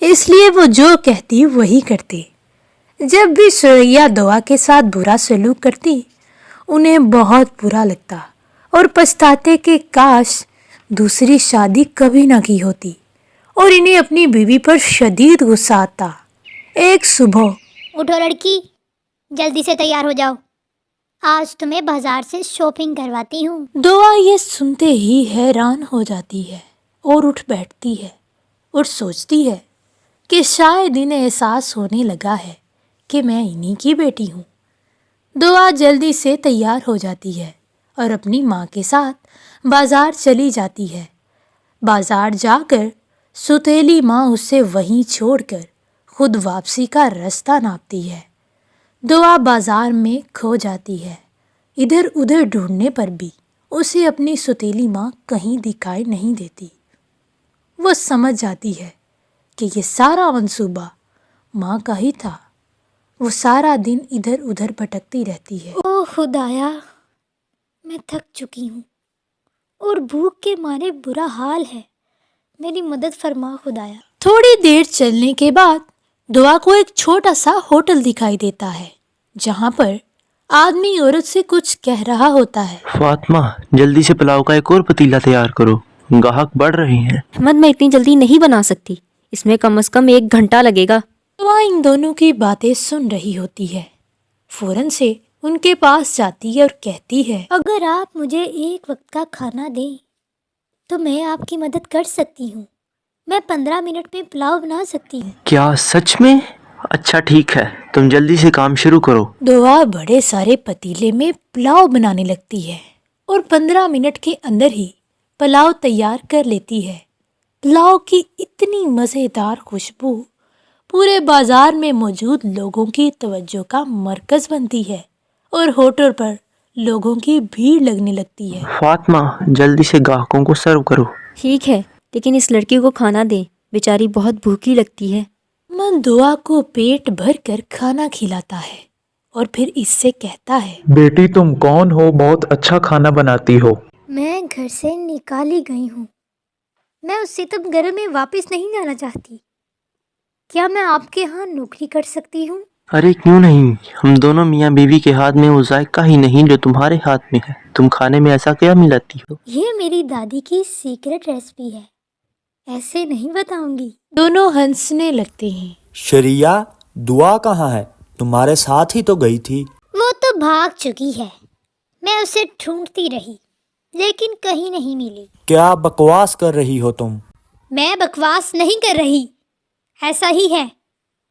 اس لیے وہ جو کہتی وہی کرتے۔ جب بھی سریا دعا کے ساتھ برا سلوک کرتی انہیں بہت برا لگتا اور پچھتاتے کہ کاش دوسری شادی کبھی نہ کی ہوتی، اور انہیں اپنی بیوی پر شدید غصہ آتا۔ ایک صبح، اٹھو لڑکی، جلدی سے تیار ہو جاؤ، آج تمہیں بازار سے شاپنگ کرواتی ہوں۔ دعا یہ سنتے ہی حیران ہو جاتی ہے اور اٹھ بیٹھتی ہے اور سوچتی ہے کہ شاید انہیں احساس ہونے لگا ہے کہ میں انہی کی بیٹی ہوں۔ دعا جلدی سے تیار ہو جاتی ہے اور اپنی ماں کے ساتھ بازار چلی جاتی ہے۔ بازار جا کر ستیلی ماں اسے وہیں چھوڑ کر خود واپسی کا راستہ ناپتی ہے۔ دعا بازار میں کھو جاتی ہے۔ ادھر ادھر ڈھونڈنے پر بھی اسے اپنی ستیلی ماں کہیں دکھائی نہیں دیتی۔ وہ سمجھ جاتی ہے کہ یہ سارا منصوبہ ماں کا ہی تھا۔ وہ سارا دن ادھر ادھر بھٹکتی رہتی ہے۔ او خدایا، میں تھک چکی ہوں اور بھوک کے مارے برا حال ہے، میری مدد فرما خدایا۔ تھوڑی دیر چلنے کے بعد دعا کو ایک چھوٹا سا ہوٹل دکھائی دیتا ہے جہاں پر آدمی عورت سے کچھ کہہ رہا ہوتا ہے۔ فاطمہ، جلدی سے پلاؤ کا ایک اور پتیلا تیار کرو، گاہک بڑھ رہے ہیں۔ احمد، میں اتنی جلدی نہیں بنا سکتی، اس میں کم از کم 1 گھنٹہ لگے گا۔ دعا ان دونوں کی باتیں سن رہی ہوتی ہے، فوراً سے ان کے پاس جاتی ہے اور کہتی ہے، اگر آپ مجھے ایک وقت کا کھانا دیں تو میں آپ کی مدد کر سکتی ہوں، میں 15 منٹ میں پلاؤ بنا سکتی ہوں۔ کیا سچ میں؟ اچھا ٹھیک ہے، تم جلدی سے کام شروع کرو۔ دعا بڑے سارے پتیلے میں پلاؤ بنانے لگتی ہے اور 15 منٹ کے اندر ہی پلاؤ تیار کر لیتی ہے۔ پلاؤ کی اتنی مزیدار خوشبو پورے بازار میں موجود لوگوں کی توجہ کا مرکز بنتی ہے اور ہوٹل پر لوگوں کی بھیڑ لگنے لگتی ہے۔ فاطمہ، جلدی سے گاہکوں کو سرو کرو۔ ٹھیک ہے، لیکن اس لڑکی کو کھانا دیں، بیچاری بہت بھوکی لگتی ہے۔ من دعا کو پیٹ بھر کر کھانا کھلاتا ہے اور پھر اس سے کہتا ہے، بیٹی تم کون ہو؟ بہت اچھا کھانا بناتی ہو۔ میں گھر سے نکالی گئی ہوں، میں اس ستم گھر میں واپس نہیں جانا چاہتی۔ کیا میں آپ کے ہاں نوکری کر سکتی ہوں؟ ارے کیوں نہیں، ہم دونوں میاں بیوی کے ہاتھ میں وہ ذائقہ ہی نہیں جو تمہارے ہاتھ میں ہے۔ تم کھانے میں ایسا کیا ملاتی ہو؟ یہ میری دادی کی سیکرٹ ریسپی ہے، ایسے نہیں بتاؤں گی۔ دونوں ہنسنے لگتے ہیں۔ شریعہ، دعا کہاں ہے؟ تمہارے ساتھ ہی تو گئی تھی۔ وہ تو بھاگ چکی ہے، میں اسے ڈھونڈتی رہی لیکن کہیں نہیں ملی۔ کیا بکواس کر رہی ہو تم؟ میں بکواس نہیں کر رہی، ایسا ہی ہے،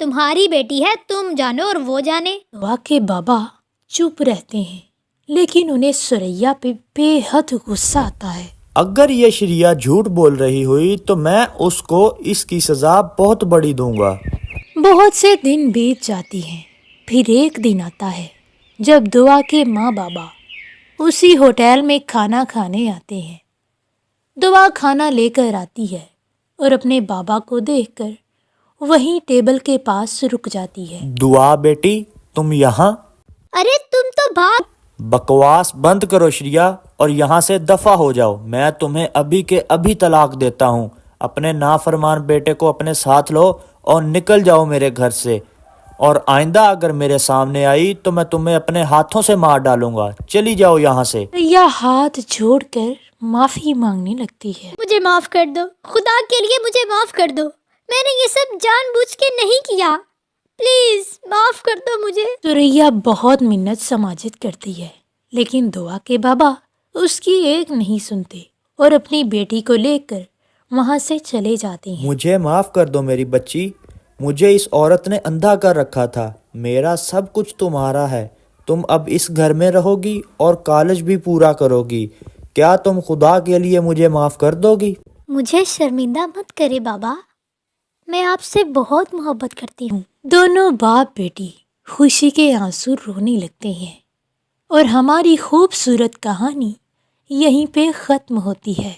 تمہاری بیٹی ہے، تم جانو اور وہ جانے۔ دعا کے بابا چپ رہتے ہیں لیکن انہیں سریا پہ بے حد غصہ آتا ہے۔ اگر یہ شریعہ جھوٹ بول رہی ہوئی تو میں اس کو اس کی سزا بہت بڑی دوں گا۔ بہت سے دن بیت جاتی ہیں، پھر ایک دن آتا ہے جب دعا کے ماں بابا اسی ہوٹل میں کھانا کھانے آتے ہیں۔ دعا کھانا لے کر آتی ہے اور اپنے بابا کو دیکھ کر وہیں ٹیبل کے پاس رک جاتی ہے۔ دعا بیٹی، تم یہاں؟ ارے تم تو بھاگ۔ بکواس بند کرو شریعہ اور یہاں سے دفع ہو جاؤ، میں تمہیں ابھی کے ابھی طلاق دیتا ہوں۔ اپنے نافرمان بیٹے کو اپنے ساتھ لو اور نکل جاؤ میرے گھر سے، اور آئندہ اگر میرے سامنے آئی تو میں تمہیں اپنے ہاتھوں سے مار ڈالوں گا۔ چلی جاؤ یہاں سے۔ یا ہاتھ جوڑ کر معافی مانگنے لگتی ہے۔ مجھے معاف کر دو، خدا کے لیے مجھے معاف کر دو، میں نے یہ سب جان بوجھ کے نہیں کیا، پلیز معاف کر دو مجھے۔ سریا بہت منت سماجت کرتی ہے لیکن دعا کے بابا اس کی ایک نہیں سنتے اور اپنی بیٹی کو لے کر وہاں سے چلے جاتے ہیں۔ مجھے معاف کر دو میری بچی، مجھے اس عورت نے اندھا کر رکھا تھا۔ میرا سب کچھ تمہارا ہے، تم اب اس گھر میں رہو گی اور کالج بھی پورا کرو گی۔ کیا تم خدا کے لیے مجھے معاف کر دو گی؟ مجھے شرمندہ مت کرے بابا، میں آپ سے بہت محبت کرتی ہوں۔ دونوں باپ بیٹی خوشی کے آنسو رونے لگتے ہیں اور ہماری خوبصورت کہانی یہیں پہ ختم ہوتی ہے۔